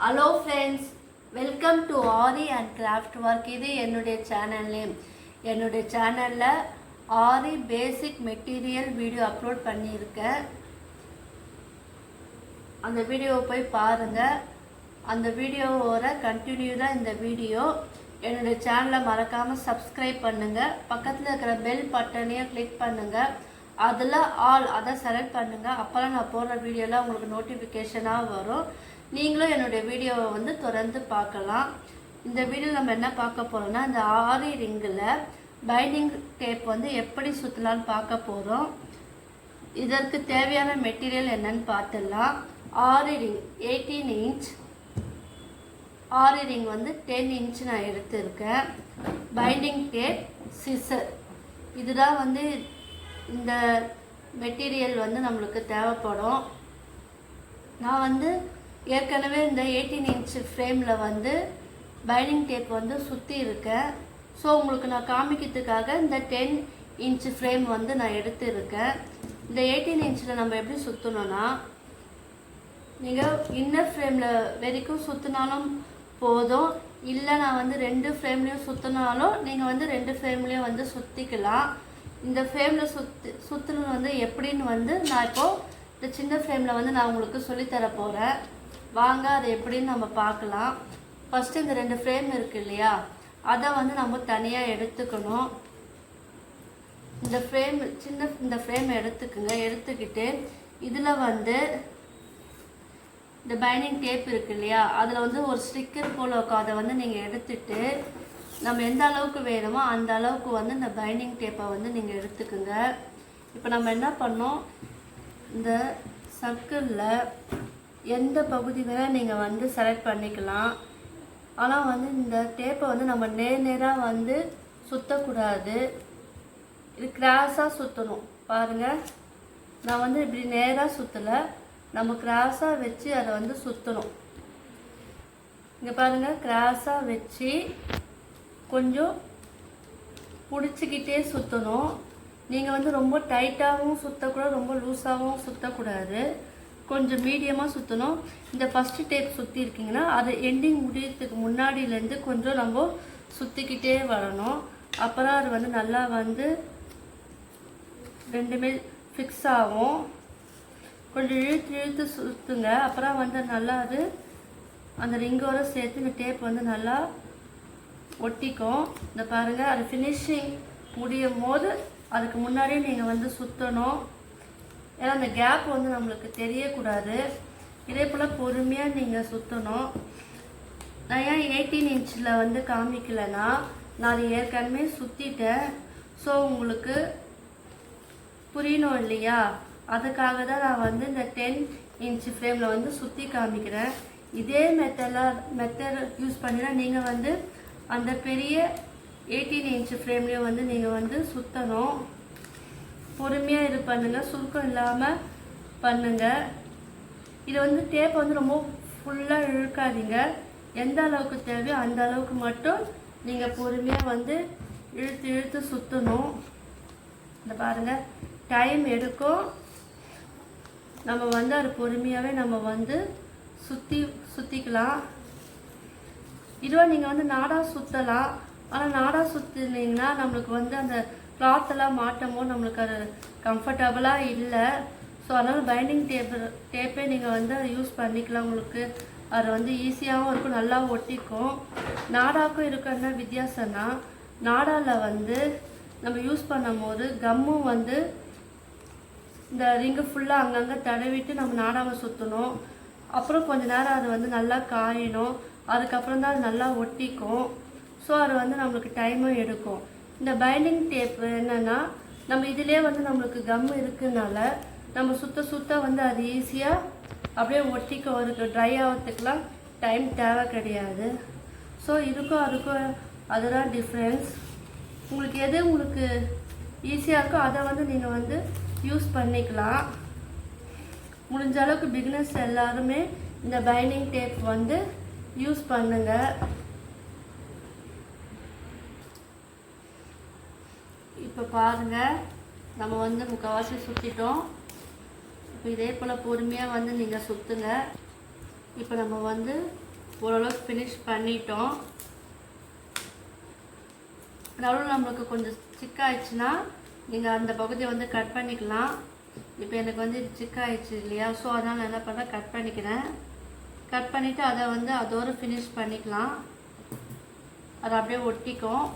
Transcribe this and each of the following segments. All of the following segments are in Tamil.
Hello friends, welcome to aari and craft work. இது என்னுடைய சேனல் நேம். என்னுடைய சேனலில் ஆரி பேசிக் மெட்டீரியல் வீடியோ அப்லோட் பண்ணியிருக்கேன். அந்த வீடியோவை போய் பாருங்கள். அந்த வீடியோவோட கண்டினியூ தான் இந்த வீடியோ. என்னுடைய சேனலை மறக்காமல் சப்ஸ்கிரைப் பண்ணுங்கள். பக்கத்தில் இருக்கிற பெல் பட்டனையும் கிளிக் பண்ணுங்கள். அதில் ஆல் அதை செலக்ட் பண்ணுங்கள். அப்போலாம் நான் போடுற வீடியோலாம் உங்களுக்கு நோட்டிஃபிகேஷனாக வரும். நீங்களும் என்னுடைய வீடியோவை தொடர்ந்து பார்க்கலாம். இந்த வீடியோ நம்ம என்ன பார்க்க போகிறோம்னா, இந்த ஆரி ரிங்கில் பைண்டிங் டேப் எப்படி சுற்றலான்னு பார்க்க போகிறோம். இதற்கு தேவையான மெட்டீரியல் என்னன்னு பார்த்துடலாம். ஆரி ரிங் 18 இன்ச், ஆரி ரிங் 10 இன்ச் நான் எடுத்திருக்கேன். பைண்டிங் டேப், சிசர், இதுதான் இந்த மெட்டீரியல் நம்மளுக்கு தேவைப்படும். நான் ஏற்கனவே இந்த 18 இன்ச் ஃப்ரேமில் பைண்டிங் டேப் சுற்றி இருக்கேன். ஸோ உங்களுக்கு நான் காமிக்கிறதுக்காக இந்த 10 இன்ச் ஃப்ரேம் நான் எடுத்துருக்கேன். இந்த 18 இன்ச்சில் நம்ம எப்படி சுற்றணும்னா, நீங்கள் இன்னர் ஃப்ரேமில் வரைக்கும் சுற்றினாலும் போதும். இல்லை நான் 2 ஃப்ரேம்லேயும் சுற்றினாலும் நீங்கள் 2 ஃப்ரேம்லேயும் சுற்றிக்கலாம். இந்த ஃப்ரேமில் சுற்றுறது எப்படின்னு நான் இப்போது இந்த சின்ன ஃப்ரேமில் நான் உங்களுக்கு சொல்லித்தர போகிறேன். வாங்க அது எப்படின்னு நம்ம பார்க்கலாம். ஃபஸ்ட்டு இந்த 2 ஃப்ரேம் இருக்குது இல்லையா, அதை நம்ம தனியாக எடுத்துக்கணும். இந்த ஃப்ரேம் இந்த ஃப்ரேம் எடுத்துக்குங்க. எடுத்துக்கிட்டு இதில் இந்த பைண்டிங் டேப் இருக்கு இல்லையா, அதில் ஒரு ஸ்டிக்கர் போல் இருக்கும். அதை நீங்கள் எடுத்துட்டு நம்ம எந்த அளவுக்கு வேணுமோ அந்த அளவுக்கு இந்த பைண்டிங் டேப்பை நீங்கள் எடுத்துக்குங்க. இப்போ நம்ம என்ன பண்ணோம், இந்த சர்க்கிளில் எந்த பகுதி வேணால் நீங்கள் செலக்ட் பண்ணிக்கலாம். ஆனால் இந்த டேப்பை நம்ம நேராக சுற்றக்கூடாது. இது கிராஸாக சுற்றணும். பாருங்கள், நான் இப்படி நேராக சுற்றலை, நம்ம கிராஸாக வச்சு அதை சுற்றணும். இங்கே பாருங்கள், கிராஸாக வச்சு கொஞ்சம் பிடிச்சிக்கிட்டே சுற்றணும். நீங்கள் ரொம்ப டைட்டாகவும் சுற்றக்கூடாது, ரொம்ப லூஸாகவும் சுற்றக்கூடாது. கொஞ்சம் மீடியமாக சுற்றணும். இந்த ஃபஸ்ட்டு டேப் சுற்றி இருக்கீங்கன்னா அது எண்டிங் முடியறதுக்கு முன்னாடியிலேருந்து கொஞ்சம் நம்ம சுற்றிக்கிட்டே வரணும். அப்போ தான் அது நல்லா ரெண்டுமே ஃபிக்ஸ் ஆகும். கொஞ்சம் இழுத்து சுற்றுங்க. அப்புறம் நல்லா அது அந்த ரிங்கோடு சேர்த்து இந்த டேப் நல்லா ஒட்டிக்கும். இந்த பாருங்கள், அது ஃபினிஷிங் முடியும் போது அதுக்கு முன்னாடியே நீங்கள் சுற்றணும். ஏன்னா அந்த கேப் நம்மளுக்கு தெரியக்கூடாது. இதே போல் பொறுமையாக நீங்கள் சுற்றணும். நான் ஏன் 18 இன்ச்சில் காமிக்கலைன்னா, நான் அதை ஏற்கனவே சுற்றிட்டேன். ஸோ உங்களுக்கு புரியணும் இல்லையா, அதுக்காக தான் நான் இந்த 10 இன்ச் ஃப்ரேமில் சுற்றி காமிக்கிறேன். இதே மெத்தட் யூஸ் பண்ணினா நீங்கள் அந்த பெரிய 18 இன்ச் ஃப்ரேம்லேயும் நீங்கள் சுற்றணும். பொறுமையாக இது பண்ணுங்கள், சுருக்கம் இல்லாமல் பண்ணுங்கள். இது டேப் ரொம்ப ஃபுல்லாக இழுக்காதீங்க. எந்த அளவுக்கு தேவையோ அந்த அளவுக்கு மட்டும் நீங்கள் பொறுமையாக இழுத்து சுற்றணும். இந்த பாருங்கள், டைம் எடுக்கும். நம்ம அது பொறுமையாகவே நம்ம சுற்றிக்கலாம். இதுவாக நீங்கள் நாடா சுற்றலாம். ஆனால் நாடா சுற்றினீங்கன்னா நம்மளுக்கு அந்த கிளாத்தெல்லாம் மாட்டும் போது நம்மளுக்கு அது கம்ஃபர்டபுளாக இல்லை. ஸோ அதனால் பைண்டிங் டேப்பே நீங்கள் யூஸ் பண்ணிக்கலாம். உங்களுக்கு அது ஈஸியாகவும் இருக்கும், நல்லா ஒட்டிக்கும். நாடாக்கும் இருக்க என்ன வித்தியாசம்னா, நாடாவில் நம்ம யூஸ் பண்ணும் போது கம்மும் இந்த ரிங்கு ஃபுல்லாக அங்கங்கே தடவிட்டு நம்ம நாடாவை சுற்றணும். அப்புறம் கொஞ்ச நேரம் அது நல்லா காயணும். அதுக்கப்புறம் தான் அது நல்லா ஒட்டிக்கும். ஸோ அது நம்மளுக்கு டைமும் எடுக்கும். இந்த பைண்டிங் டேப் என்னென்னா, நம்ம இதிலே நம்மளுக்கு கம் இருக்குனால நம்ம சுற்ற அது ஈஸியாக அப்படியே ஒட்டிக்க வருது. ட்ரை ஆகிறதுக்கெலாம் டைம் தேவை கிடையாது. ஸோ இதுக்கும் அதுக்கும் அதுதான் டிஃப்ரென்ஸ். உங்களுக்கு எது உங்களுக்கு ஈஸியாக இருக்கோ அதை நீங்கள் யூஸ் பண்ணிக்கலாம். முடிஞ்ச அளவுக்கு பிகினர்ஸ் எல்லாருமே இந்த பைண்டிங் டேப் யூஸ் பண்ணுங்கள். இப்போ பாருங்கள், நம்ம முக்கால்வாசி சுற்றிட்டோம். இப்போ இதே போல் பொறுமையாக நீங்கள் சுற்றுங்க. இப்போ நம்ம ஓரளவுக்கு ஃபினிஷ் பண்ணிட்டோம். நடுவில் நம்மளுக்கு கொஞ்சம் சிக்காயிடுச்சுன்னா நீங்கள் அந்த பகுதியை வந்து கட் பண்ணிக்கலாம். இப்போ எனக்கு வந்து இது சிக்காயிடுச்சு இல்லையா, ஸோ அதனால் நான் என்ன பண்ணுறேன், கட் பண்ணிக்கிறேன். கட் பண்ணிவிட்டு அதை வந்து அதோடு ஃபினிஷ் பண்ணிக்கலாம். அதை அப்படியே ஒட்டிக்கும்.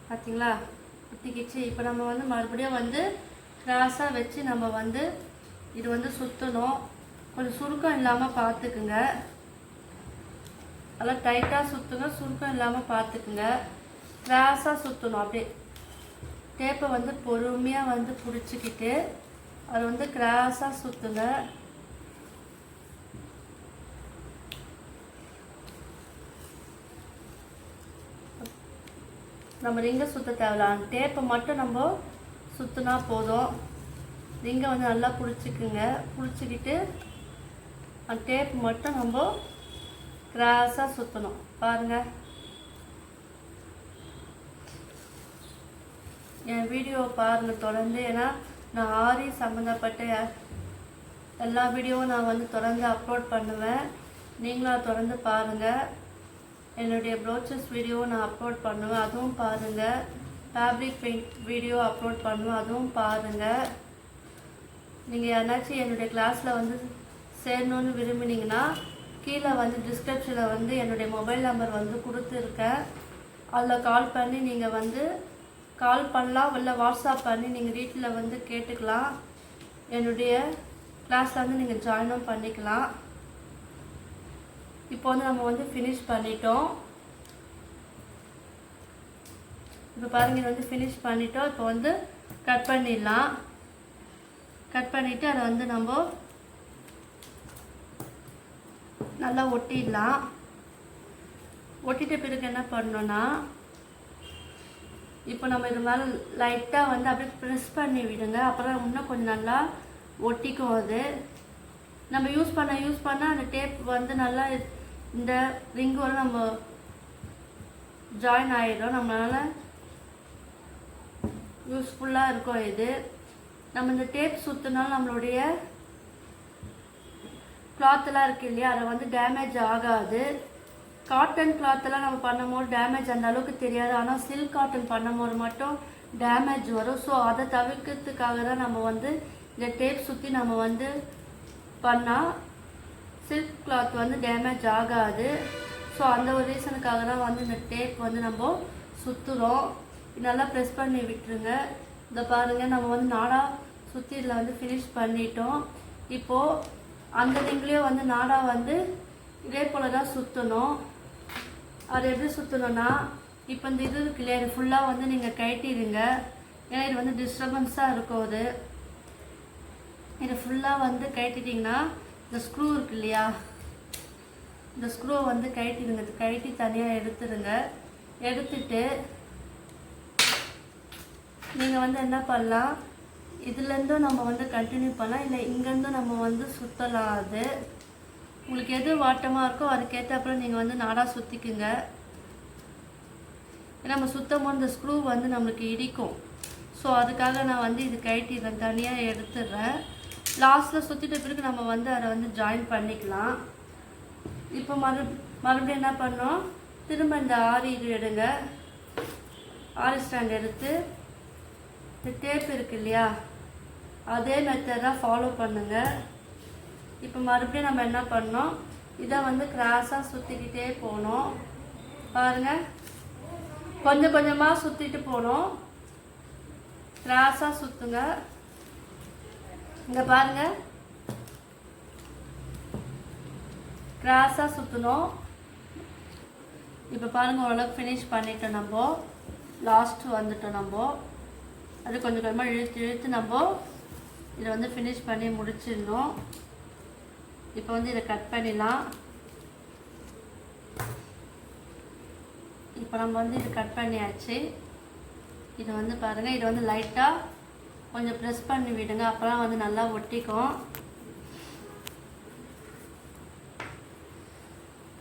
பார்த்தீங்களா, ஒட்டிக்கிச்சு. இப்போ நம்ம வந்து மறுபடியும் வந்து கிராஸாக வச்சு நம்ம வந்து இது வந்து சுற்றணும். கொஞ்சம் சுருக்கம் இல்லாமல் பார்த்துக்குங்க. நல்லா டைட்டாக சுற்றுங்க, சுருக்கம் இல்லாமல் பார்த்துக்குங்க. கிராஸாக சுற்றணும். அப்படியே டேப்பை வந்து பொறுமையாக வந்து பிடிச்சிக்கிட்டு அதை வந்து கிராஸாக சுற்றுங்க. நம்ம ரிங்கை சுற்ற தேவையில்ல, டேப்பை மட்டும் நம்ம சுற்றினா போதும். ரிங்கை வந்து நல்லா பிடிச்சிக்குங்க. பிடிச்சிக்கிட்டு அந்த டேப் மட்டும் நம்ம கிராஸாக சுற்றணும். பாருங்கள், என் வீடியோவை பாருங்கள் தொடர்ந்து. ஏன்னா நான் ஆரி சம்மந்தப்பட்ட எல்லா வீடியோவும் நான் வந்து தொடர்ந்து அப்லோட் பண்ணுவேன். நீங்களும் தொடர்ந்து பாருங்கள். என்னுடைய ப்ரோச்சஸ் வீடியோவும் நான் அப்லோட் பண்ணுவேன், அதுவும் பாருங்கள். ஃபேப்ரிக் பெயிண்ட் வீடியோ அப்லோட் பண்ணுவேன், அதுவும் பாருங்கள். நீங்கள் யாராச்சும் என்னுடைய கிளாஸில் வந்து சேரணுன்னு விரும்பினீங்கன்னா கீழே வந்து டிஸ்கிரிப்ஷனில் வந்து என்னுடைய மொபைல் நம்பர் வந்து கொடுத்துருக்கேன். அதில் கால் பண்ணி நீங்கள் வந்து கால் பண்ணலாம், இல்லை வாட்ஸ்அப் பண்ணி நீங்கள் வீட்டில் வந்து கேட்டுக்கலாம். என்னுடைய கிளாஸில் வந்து நீங்கள் ஜாயினும் பண்ணிக்கலாம். இப்போ வந்து நம்ம வந்து ஃபினிஷ் பண்ணிட்டோம். இப்போ பாருங்கள், இது வந்து ஃபினிஷ் பண்ணிட்டோம். இப்போ வந்து கட் பண்ணிடலாம். கட் பண்ணிவிட்டு அதை வந்து நம்ம நல்லா ஒட்டிடலாம். ஒட்டிட்ட பிறகு என்ன பண்ணோன்னா, இப்போ நம்ம இது மேலே லைட்டாக வந்து அப்படியே ப்ரெஸ் பண்ணி விடுங்க. அப்புறம் இன்னும் கொஞ்சம் நல்லா ஒட்டிக்கும். அது நம்ம யூஸ் பண்ண அந்த டேப் வந்து நல்லா இந்த ரிங்கோட நம்ம ஜாயின் ஆகிடும். நம்மளால் யூஸ்ஃபுல்லாக இருக்கும். இது நம்ம இந்த டேப் சுற்றினாலும் நம்மளுடைய கிளாத்தெல்லாம் இருக்குது இல்லையா, அதை வந்து டேமேஜ் ஆகாது. காட்டன் கிளாத்தெல்லாம் நம்ம பண்ணும்போது டேமேஜ் அந்த அளவுக்கு தெரியாது. ஆனால் சில்க் காட்டன் பண்ணும்போது மட்டும் டேமேஜ் வரும். ஸோ அதை தவிர்க்கிறதுக்காக தான் நம்ம வந்து இந்த டேப் சுற்றி நம்ம வந்து பண்ணால் சில்க் கிளாத் வந்து டேமேஜ் ஆகாது. ஸோ அந்த ஒரு ரீசனுக்காக தான் வந்து இந்த டேப் வந்து நம்ம சுற்றுறோம். நல்லா ப்ரெஸ் பண்ணி விட்டுருங்க. இந்த பாருங்கள், நம்ம வந்து நாடா சுற்றி இதில் வந்து ஃபினிஷ் பண்ணிட்டோம். இப்போது அந்த ரிங்லேயும் வந்து நாடா வந்து இதே போல் தான் சுற்றணும். அது எப்படி சுற்றணும்னா, இப்போ இந்த இது இருக்கு இல்லையா, இது ஃபுல்லாக வந்து நீங்கள் கட்டிடுங்க. ஏன்னா இது வந்து டிஸ்டர்பன்ஸாக இருக்கும். அது இது ஃபுல்லாக வந்து கட்டிட்டிங்கன்னா இந்த ஸ்க்ரூ இருக்கு இல்லையா, இந்த ஸ்க்ரூவை வந்து கட்டிடுங்க. கட்டி தனியாக எடுத்துடுங்க. எடுத்துட்டு நீங்கள் வந்து என்ன பண்ணலாம், இதுலேருந்தும் நம்ம வந்து கண்டினியூ பண்ணலாம், இல்லை இங்கேருந்தும் நம்ம வந்து சுற்றலாம். அது உங்களுக்கு எது வாட்டமாக இருக்கோ அதுக்கேற்றப்பறம் நீங்கள் வந்து நாடா சுற்றிக்குங்க. ஏன்னா நம்ம சுத்தம் போது இந்த ஸ்க்ரூ வந்து நம்மளுக்கு இடிக்கும். ஸோ அதுக்காக நான் வந்து இது கட்டிடுறேன், தனியாக எடுத்துடுறேன். லாஸ்ட்டில் சுற்றிட்ட பிறகு நம்ம வந்து அதை வந்து ஜாயின் பண்ணிக்கலாம். இப்போ மறுபடியும் என்ன பண்ணோம், திரும்ப இந்த ஆரி இது எடுங்க. ஆரி ஸ்டாண்ட் எடுத்து இந்த டேப் இருக்கு இல்லையா, அதே மெத்தடாக ஃபாலோ பண்ணுங்கள். இப்போ மறுபடியும் நம்ம என்ன பண்ணோம், இதை வந்து கிராஸாக சுற்றிக்கிட்டே போகணும். பாருங்கள், கொஞ்சம் கொஞ்சமாக சுற்றிட்டு போகணும். கிராஸாக சுற்றுங்க. இங்கே பாருங்கள், கிராஸாக சுற்றணும். இப்போ பாருங்கள், ஓரளவுக்கு ஃபினிஷ் பண்ணிட்டோம். நம்ம லாஸ்ட்டு வந்துட்டோம். நம்ம அது கொஞ்சம் கொஞ்சமாக இழுத்து நம்ம இதை வந்து ஃபினிஷ் பண்ணி முடிச்சிடணும். இப்போ வந்து இதை கட் பண்ணிடலாம். இப்போ நம்ம வந்து இது கட் பண்ணியாச்சு. இது வந்து பாருங்கள், இது வந்து லைட்டாக கொஞ்சம் ப்ரெஸ் பண்ணி விடுங்க. அப்போலாம் வந்து நல்லா ஒட்டிக்கும்.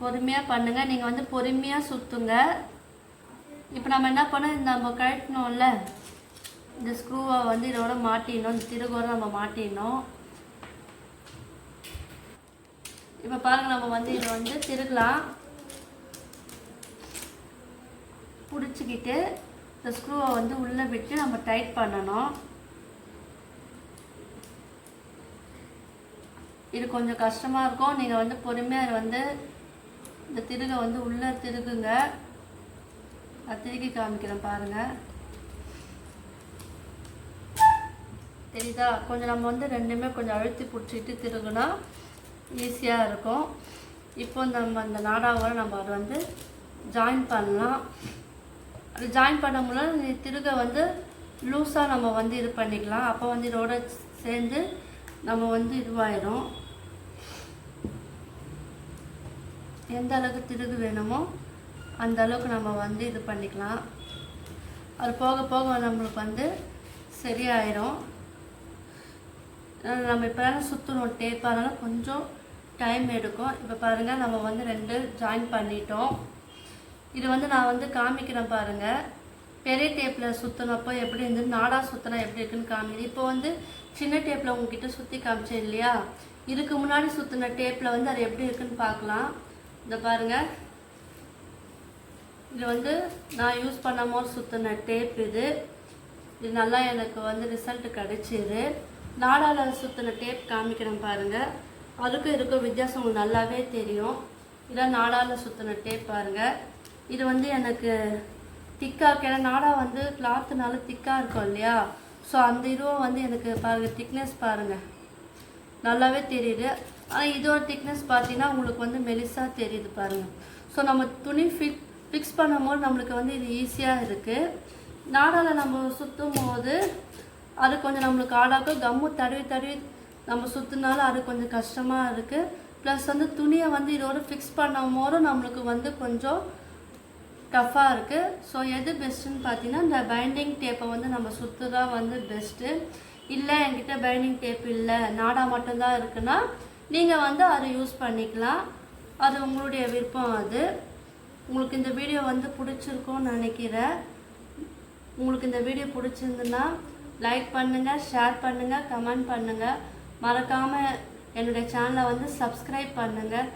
பொறுமையாக பண்ணுங்கள். நீங்கள் வந்து பொறுமையாக சுற்றுங்க. இப்போ நம்ம என்ன பண்ணோம், இந்த நம்ம கழட்டணும்ல இந்த ஸ்க்ரூவை வந்து இதோட மாட்டிடணும். இந்த திருகோட நம்ம மாட்டிடணும். இப்போ பாருங்கள், நம்ம வந்து இதை வந்து திருகலாம். பிடிச்சிக்கிட்டு இந்த ஸ்க்ரூவை வந்து உள்ளே விட்டு நம்ம டைட் பண்ணணும். இது கொஞ்சம் கஷ்டமாக இருக்கும். நீங்கள் வந்து பொறுமையாக வந்து இந்த திருகை வந்து உள்ளே திருகுங்க. நான் திருகி காமிக்கிறேன் பாருங்கள். தெரியுதா? கொஞ்சம் நம்ம வந்து ரெண்டுமே கொஞ்சம் அழுத்தி பிடிச்சிட்டு திருகுனா ஈஸியாக இருக்கும். இப்போ நம்ம அந்த நாடாவோட நம்ம அதை வந்து ஜாயின் பண்ணலாம். அது ஜாயின் பண்ண முடியல திருகை வந்து லூஸாக நம்ம வந்து இது பண்ணிக்கலாம். அப்போ வந்து இதோட சேர்ந்து நம்ம வந்து இதுவாயிடும். எந்த அளவுக்கு திருகு வேணுமோ அந்த அளவுக்கு நம்ம வந்து இது பண்ணிக்கலாம். அது போக போக நம்மளுக்கு வந்து சரியாயிடும். நம்ம இப்போ சுற்றணும் டேப், அதனால் கொஞ்சம் டைம் எடுக்கும். இப்போ பாருங்கள், நம்ம வந்து 2 ஜாயின் பண்ணிட்டோம். இது வந்து நான் வந்து காமிக்கிறேன் பாருங்கள். பெரிய டேப்பில் சுற்றினப்போ எப்படி இருந்து நாடா சுற்றினா எப்படி இருக்குன்னு காமிக்கிறேன். இப்போ வந்து சின்ன டேப்பில் உங்ககிட்ட சுற்றி காமிச்சேன் இல்லையா, இதுக்கு முன்னாடி சுற்றின டேப்பில் வந்து அது எப்படி இருக்குன்னு பார்க்கலாம். இந்த பாருங்கள், இது வந்து நான் யூஸ் பண்ணும்போது சுற்றின டேப் இது நல்லா எனக்கு வந்து ரிசல்ட் கிடைச்சிது. நாடாவில் சுற்றின டேப் காமிக்கிறேன் பாருங்கள். அதுக்கும் இதுக்கும் வித்தியாசம் உங்களுக்கு நல்லாவே தெரியும். இதான் நாடாவில் சுற்றின டேப் பாருங்கள். இது வந்து எனக்கு திக்காக இருக்கு. ஏன்னா நாடா வந்து கிளாத்துனால திக்காக இருக்கும் இல்லையா, ஸோ அந்த இதுவும் வந்து எனக்கு பாருங்கள் திக்னஸ் பாருங்கள் நல்லாவே தெரியுது. ஆனால் இதோட திக்னஸ் பார்த்தீங்கன்னா உங்களுக்கு வந்து மெலிசாக தெரியுது பாருங்கள். ஸோ நம்ம துணி ஃபிக்ஸ் பண்ணும்போது நம்மளுக்கு வந்து இது ஈஸியாக இருக்குது. நாடாவில் நம்ம சுற்றும் போது அது கொஞ்சம் நம்மளுக்கு ஆடாக்கும். கம்மு தடவி தடவி நம்ம சுற்றினாலும் அது கொஞ்சம் கஷ்டமாக இருக்குது. ப்ளஸ் வந்து துணியை வந்து இதோட ஃபிக்ஸ் பண்ணும் போதும் நம்மளுக்கு வந்து கொஞ்சம் டஃப்பாக இருக்குது. ஸோ எது பெஸ்ட்டுன்னு பார்த்தீங்கன்னா இந்த பைண்டிங் டேப்பை வந்து நம்ம சுற்றுறதா வந்து பெஸ்ட்டு. இல்லை என்கிட்ட பைண்டிங் டேப் இல்லை, நாடா மட்டும்தான் இருக்குன்னா நீங்கள் வந்து அதை யூஸ் பண்ணிக்கலாம். அது உங்களுடைய விருப்பம். அது உங்களுக்கு இந்த வீடியோ வந்து பிடிச்சிருக்கும்னு நினைக்கிறேன். உங்களுக்கு இந்த வீடியோ பிடிச்சிருந்துன்னா லைக் பண்ணுங்கள், ஷேர் பண்ணுங்கள், கமெண்ட் பண்ணுங்கள். மறக்காமல் என்னுடைய சேனலை வந்து சப்ஸ்கிரைப் பண்ணுங்கள்.